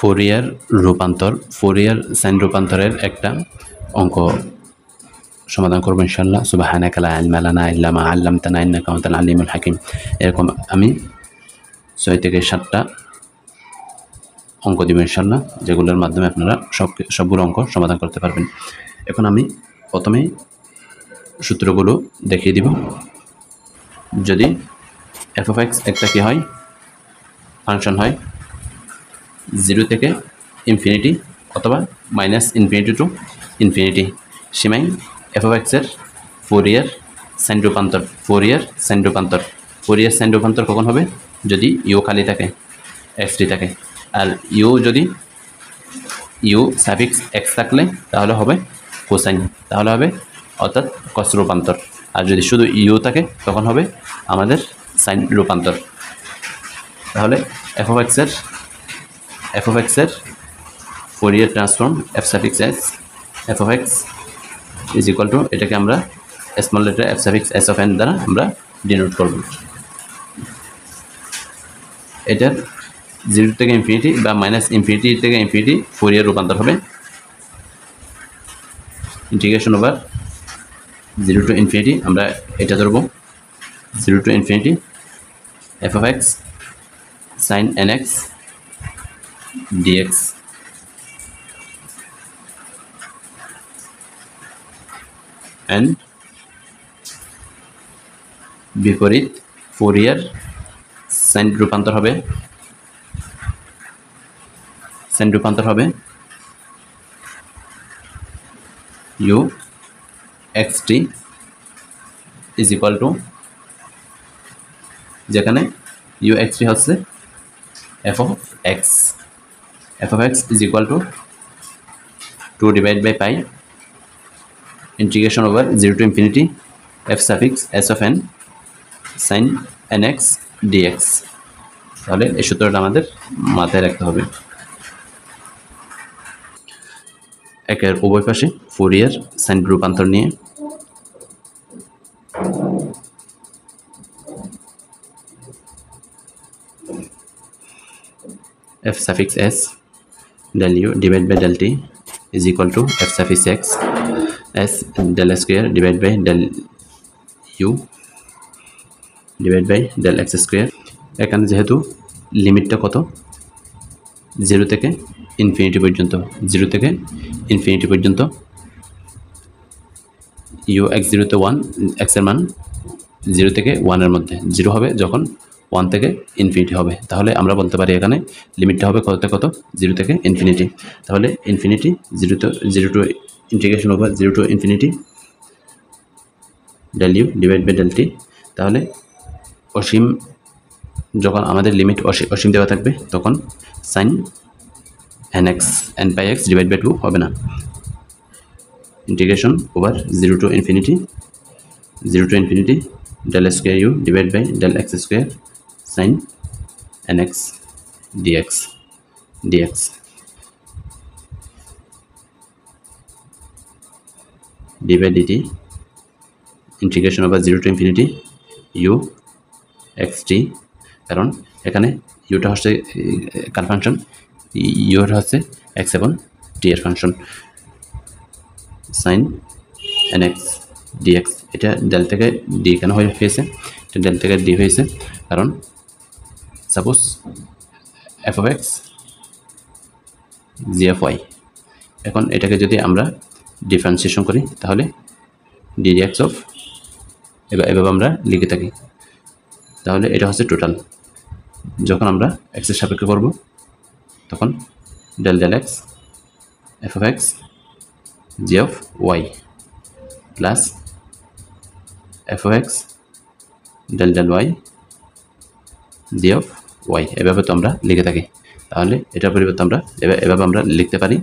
Fourier রূপান্তর, Fourier sign রূপান্তরের একটা অঙ্ক সমাধান করব ইনশাআল্লাহ। সুবহানাকা লা ইলমা লানা ইল্লা মা আল্লামতানা ইন্নাকা আনতাল আলিমুল হাকিম। এরকম আমি 6 থেকে 7টা অঙ্ক দিব ইনশাআল্লাহ, যেগুলোর মাধ্যমে আপনারা সবগুলো অঙ্ক সমাধান করতে পারবেন। এখন আমি প্রথমেই সূত্রগুলো দেখিয়ে দিব। যদি এফ অফ এক্স একটা কি হয়, ফাংশন হয় 0 থেকে ইনফিনিটি অথবা -ইনফিনিটি টু ইনফিনিটি, সীমায় এফ অফ এক্সের ফোরিয়ার সাইন রূপান্তর, ফোরিয়ার সাইন রূপান্তর কখন হবে? যদি ইউ খালি থাকে, এক্সটি থাকে। আর যদি ইউ সাফিক্স এক্স থাকলে তাহলে হবে কোসাইন, তাহলে হবে অর্থাৎ কস রূপান্তর। আর যদি শুধু ইউ থাকে তখন হবে আমাদের সাইন রূপান্তর। তাহলে এফ অফ এক্সের Fourier transform F suffix F of X is equal to, এটাকে আমরা small letter F suffix S of N দ্বারা আমরা ডিনোট করব। এটার 0 থেকে ইনফিনিটি বা -ইনফিনিটি থেকে ইনফিনিটি ফোরিয়ার রূপান্তর হবে ইন্টিগ্রেশন ওভার 0 টু ইনফিনিটি। আমরা এটা ধরব 0 to infinity F of X sine N X dx. And বিপরীত ফোরিয়ার সাইন রূপান্তর হবে U X T is equal to, যেখানে ইউ এক্স টি হচ্ছে F of X is equal to 2 divide by pi integration over 0 to infinity F suffix S of N sine N X dx. তাহলে এই সূত্রটা আমাদের মাথায় রাখতে হবে। একের উভয় পাশে ফোরিয়ার সাইন রূপান্তর নিয়ে F suffix S del u divided by del t is equal to f suffix x s del square divided by del u divided by del x square। এখানে যেহেতু লিমিটটা কত, 0 থেকে ইনফিনিটি পর্যন্ত, u x 0 তে 1, x এর মান 0 থেকে 1 এর মধ্যে, 0 হবে যখন 1 থেকে ইনফিনিটি হবে। তাহলে আমরা বলতে পারি এখানে লিমিটটা হবে কত 0 থেকে ইনফিনিটি। তাহলে infinity 0 to integration over 0 to infinity del u divide by del t। তাহলে অসীম, যখন আমাদের লিমিট অসীম দেওয়া থাকবে তখন sine n pi X divide by 2 হবে না। Integration over 0 to infinity del square u divide by del x square sin nx dx d by dt integration over 0 to infinity u x t, কারণ এখানে ইউটা হচ্ছে কার function, ইউটা হচ্ছে x এবং t এর ফাংশন, sin nx dx। এটা ডেল থেকে ডি কেন হয়েছে, এটা ডেল থেকে ডি হয়েছে কারণ suppose F of X G F Y, এখন এটাকে যদি আমরা ডিফারেন্সিয়েশন করি তাহলে ডি এক্স অফ, এভাবে আমরা লিখে থাকি। তাহলে এটা হচ্ছে টোটাল, যখন আমরা এক্সের সাপেক্ষে করব তখন del X F of X G of Y plus F of X del Y G of Y, এভাবে তো আমরা লিখে থাকি। তাহলে এটার পরিবর্তে আমরা এভাবে আমরা লিখতে পারি,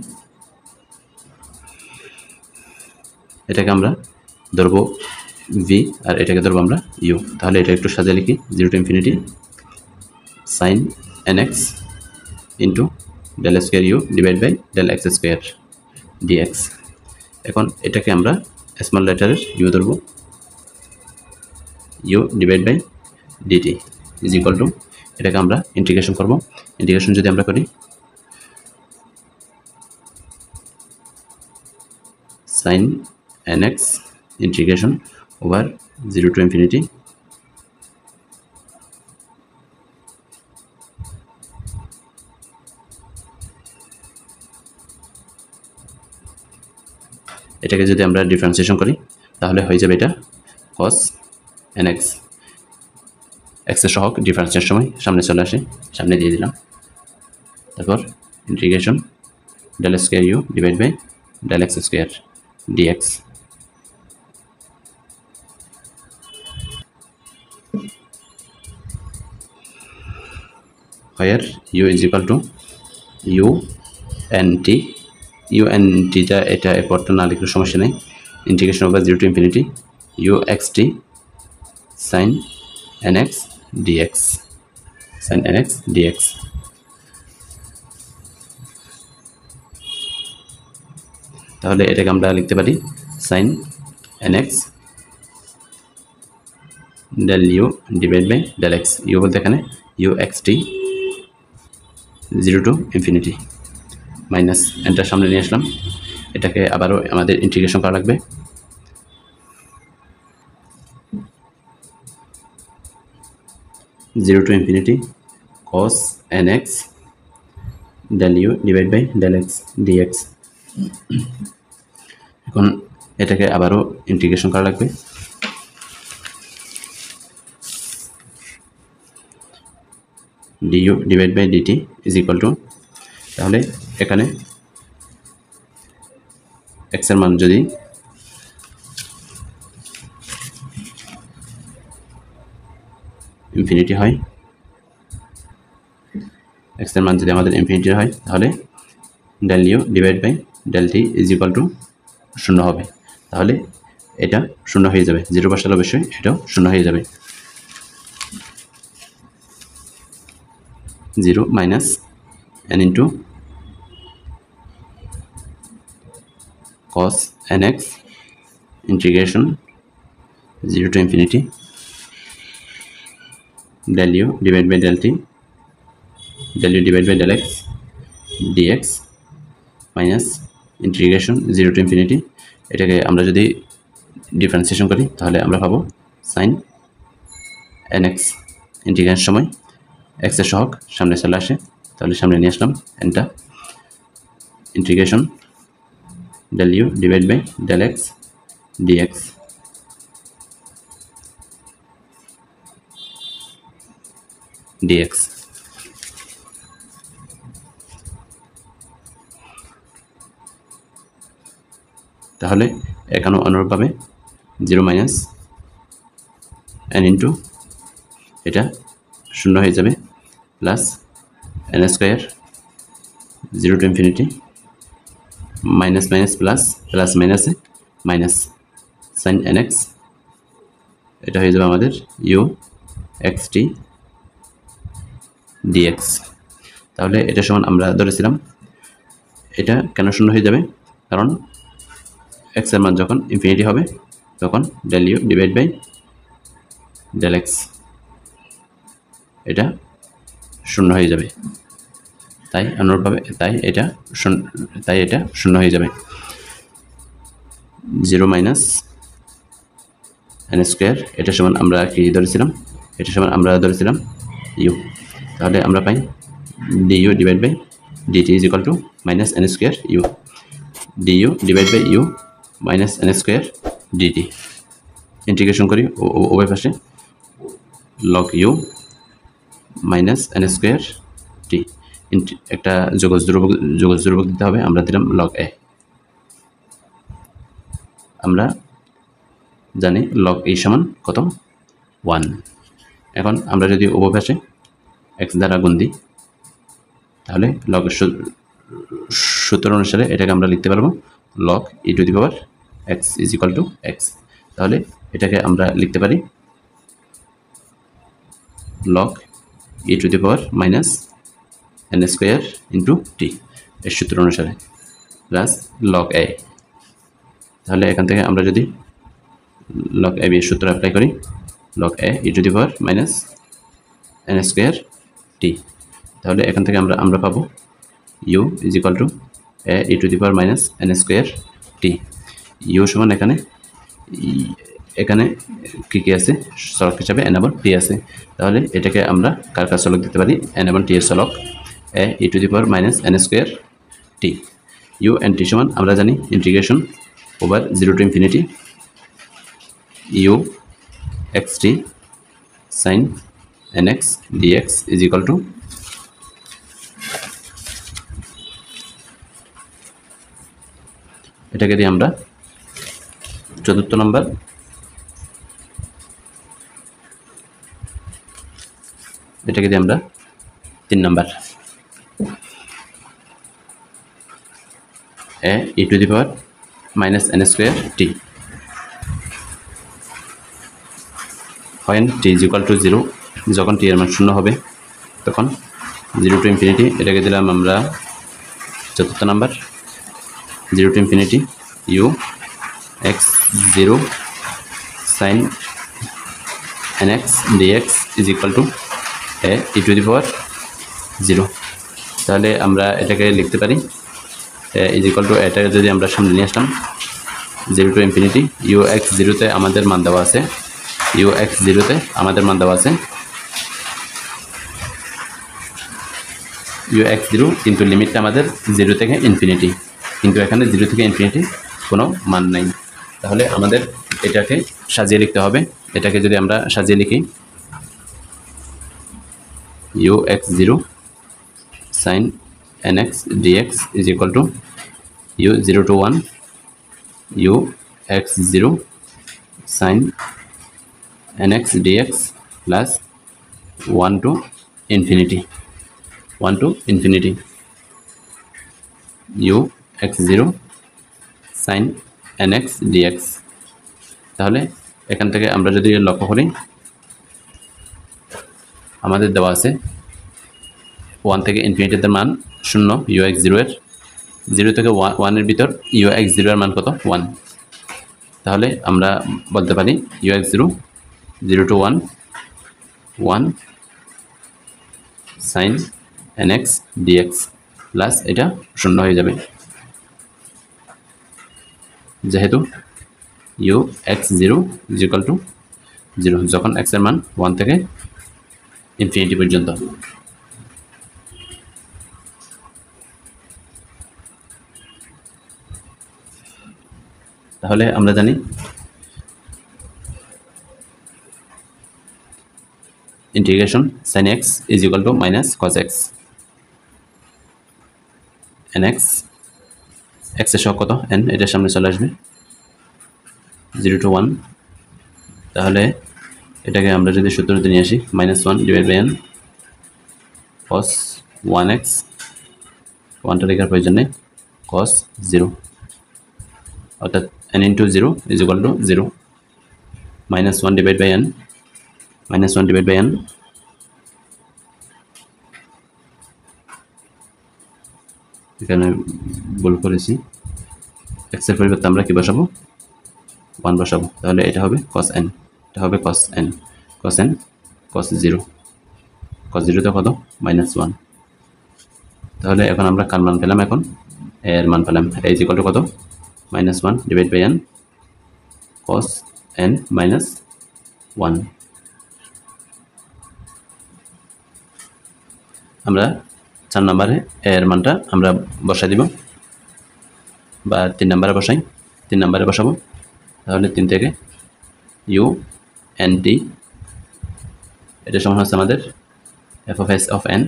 এটাকে আমরা ধরবো ভি আর এটাকে ধরবো আমরা ইউ। তাহলে এটা একটু সাজিয়ে লিখি, 0 to infinity sine N X into del square U divide by del X square dx. এখন এটাকে আমরা স্মল লেটারের ইউ ধরবো, U divide by dt is equal to, এটাকে আমরা ইন্টিগ্রেশন করব। ইন্টিগ্রেশন যদি আমরা করি sin nx integration over 0 to infinity এটাকে যদি আমরা ডিফারেন্সিয়েশন করি তাহলে হয়ে যাবে এটা cos nx x এর সহগ ডিফারেন্সের সময় সামনে চলে আসে, সামনে দিয়ে দিলাম। তারপর integration del square u divide by del x square dx where u is equal to unt টা এটা এরপরটা না লিখলে সমস্যা নেই। Integration over 0 to infinity uxt sin nx dx sin nx dx তাহলে এটাকে আমরা লিখতে পারি sin nx del u divide by del x u বলতে এখানে uxt 0 to infinity মাইনাস এন্টার সামনে নিয়ে আসলাম। এটাকে আবারও আমাদের ইন্টিগ্রেশন করা লাগবে। Zero to infinity cos nx del u divide by del x dx এখন এটাকে আবারও ইন্টিগ্রেশন করা লাগবে। du divide by dt is equal to, তাহলে এখানে x এর মান যদি ইনফিনিটি হয়, x এর মান যদি আমাদের ইনফিনিটি হয় তাহলে del u divide by del t is equal to 0 হবে। তাহলে এটা 0 হয়ে যাবে, 0 বসালে অবশ্যই এটাও 0 হয়ে যাবে। 0 minus n into cos nx integration 0 to infinity del u divided by del t del u divided by del x dx minus integration 0 to infinity এটাকে আমরা যদি ডিফারেন্সিয়েশন করি তাহলে আমরা পাবো sin nx ইন্টিগ্রেশন সময় x এর সহগ সামনে চলে আসে, তাহলে সামনে নিয়ে আসলাম enter integration del u divided by del x dx dx তাহলে এখানেও অনুরূপভাবে 0 মাইনাস n ইন্টু এটা 0 হয়ে যাবে plus n square 0 to infinity minus minus plus plus মাইনাসে মাইনাস sin nx এটা হয়ে যাবে আমাদের u xt dx। তাহলে এটা সমান আমরা ধরেছিলাম এটা কেন 0 হয়ে যাবে, কারণ x এর মান যখন ইনফিনিটি হবে তখন del u divide by del x এটা 0 হয়ে যাবে, তাই অনুরূপভাবে তাই এটা 0 হয়ে যাবে। 0 মাইনাস n স্কয়ার এটা সমান আমরা কি ধরেছিলাম, এটা সমান আমরা ধরেছিলাম u, তাহলে আমরা পাই du divide by dt is equal to minus n square u du divide by u minus n square dt integration করি উভয় পাশে log u minus n square t একটা যোগজ ধ্রুবক দিতে হবে, আমরা দিলাম log a। আমরা জানি log a সমান কত 1। এখন আমরা যদি উভয় পাশে x দ্বারা গুণ দিই তাহলে log সূত্র অনুসারে এটাকে আমরা লিখতে পারবো log e to the power x is equal two x। তাহলে এটাকে আমরা লিখতে পারি log e to the power minus n square into t এর সূত্র অনুসারে প্লাস log a। তাহলে এখান থেকে আমরা যদি log a এর সূত্র অ্যাপ্লাই করি log a e to the power minus n square t, তাহলে এখান থেকে আমরা পাবো u is equal to a e to the power minus n square t। U সমান এখানে এখানে কি আছে চলক হিসাবে n এবং t আছে। তাহলে এটাকে আমরা কার কার চলক দিতে পারি? n এবং t এর চলক a e to the power minus n square t। u and t সমান আমরা জানি integration over 0 to infinity u x t sin nx dx is equal to এটাকে দিয়ে আমরা চতুর্থ নম্বর এটাকে দিয়ে আমরা 3 নম্বর a e to the power minus n square t when t is equal to 0 যখন t এর মান 0 হবে তখন 0 টু ইনফিনিটি এটাকে দিলাম আমরা চতুর্থ number 0 to infinity u x 0 sin nx dx is equal to a e to the power 0। তাহলে আমরা এটাকে লিখতে পারি is equal to এটা যদি আমরা সামনে নিয়ে আসলাম 0 টু ইনফিনিটি u x 0 তে আমাদের মান দেওয়া আছে u x 0 তে আমাদের মান দেওয়া আছে u x 0 কিন্তু লিমিটটা আমাদের 0 থেকে ইনফিনিটি, কিন্তু এখানে 0 থেকে ইনফিনিটি কোনো মান নাই। তাহলে আমাদের এটাকে সাজিয়ে লিখতে হবে। এটাকে যদি আমরা সাজিয়ে লিখি u x 0 sin nx dx is equal to u 0 to 1 u x 0 sin nx dx plus 1 to infinity u x 0 sin nx dx। তাহলে এখান থেকে আমরা যদি লক্ষ্য করি আমাদের দেওয়া আছে 1 থেকে ইনফিনিটির মান 0 u x 0 এর 0 থেকে 1 এর ভিতর u x 0 এর মান কত? 1। তাহলে আমরা বলতে পারি u x 0 0 to 1 1 sin nx dx plus এটা 0 হয়ে যাবে যেহেতু u x 0 is equal to 0 যখন x এর মান 1 থেকে ইনফিনিটি পর্যন্ত। তাহলে আমরা জানি integration sin x is equal to minus cos x nx x এর সহগ কত? n, এটার সামনে চলে আসবে 0 to 1। তাহলে এটাকে আমরা যদি সূত্রতে নিয়ে আসি -1 divide by n cos 1x 1টা লেখার প্রয়োজন নেই cos 0 অর্থাৎ n into 0 is equal to 0 -1 divide by n -1 divide by n এখানে ভুল করেছি x এর পরিবর্তে আমরা কি বসাবো? 1 বসাবো। তাহলে এটা হবে cos n, এটা হবে cos n cos 0 cos 0 তে কত? -1। তাহলে এখন আমরা কার মান পেলাম? এখন এর মান পেলাম। এটা ইজ ইকুয়াল টু কত? -1 divide by n cos n -1। আমরা 4 নম্বরে এর মানটা আমরা বসাই দিব বা 3 নম্বরে বসাই, 3 নম্বরে বসাবো। তাহলে 3 থেকে u n t এটা সমান হচ্ছে আমাদের f of s of n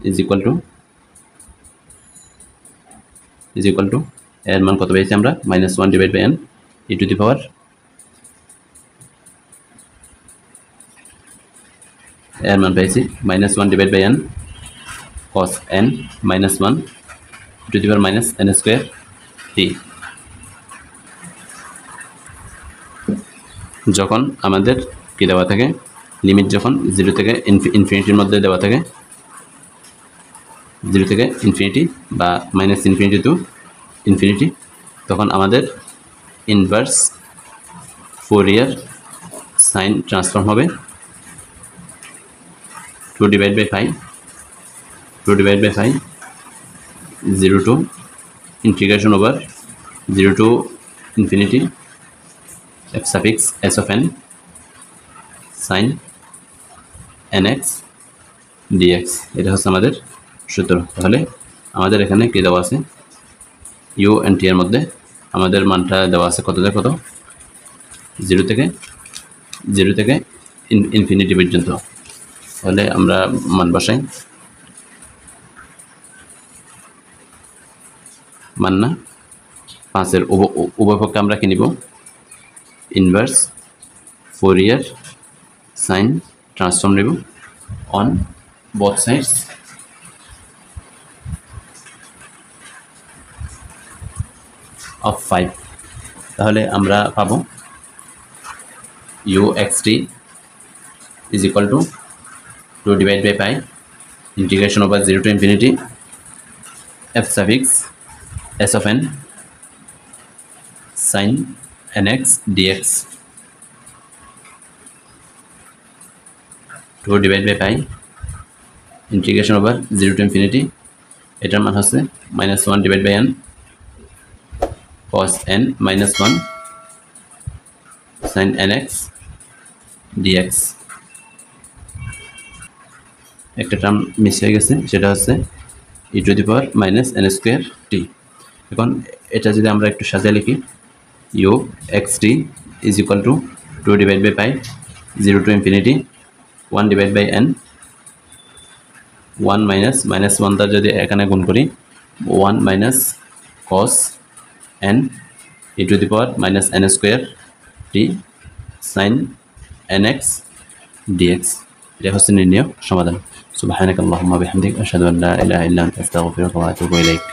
is equal to এর মান কত পেয়েছি আমরা? -1 divide by n e to the power এর মান পেয়েছি -1 divide by n cos n -1 e to the power minus n square t। যখন আমাদের কি দেওয়া থাকে? লিমিট যখন 0 থেকে ইনফিনিটির মধ্যে দেওয়া থাকে 0 থেকে ইনফিনিটি বা -∞ টু ইনফিনিটি, তখন আমাদের ইনভার্স ফোরিয়ার সাইন ট্রান্সফর্ম হবে 2 divide by 5 0 to integration over 0 to infinity f suffix s of n sin nx dx, এটা হচ্ছে আমাদের সূত্র। তাহলে আমাদের এখানে কি দেওয়া আছে, u and t এর মধ্যে আমাদের মানটা দেওয়া আছে কত থেকে কত, 0 থেকে ইনফিনিটি পর্যন্ত। তাহলে আমরা মান বসাই, মান না 5-এর উভয় পক্ষে আমরা কি নিব, ইনভার্স ফোরিয়ার সাইন ট্রান্সফর্ম নেব অন বোথ সাইডস অফ 5। তাহলে আমরা পাবো u x t is equal to 2 divided by pi integration over 0 to infinity f suffix s of n sin nx dx, 2 divided by pi integration over 0 to infinity, এটার মান হচ্ছে -1 divided by n cos n minus 1 sin nx dx। একটা term miss হয়ে গেছে, সেটা হচ্ছে e to the power minus n square t। এখন এটা যদি আমরা একটু সাজিয়ে লিখি, u x t is equal to 2 divided by pi 0 to infinity 1 divided by n 1 minus -1 দ্বারা যদি এখানে গুণ করি 1 minus cos n e to the power minus n square t sin nx dx, এটা হচ্ছে নির্ণয় সমাধান। সুবহানাকাল্লাহুম্মা বিহামদিক আশহাদু আল্লা ইলাহা ইল্লা আনতা আস্তাগফিরুকা ওয়া আতুবু ইলাইক।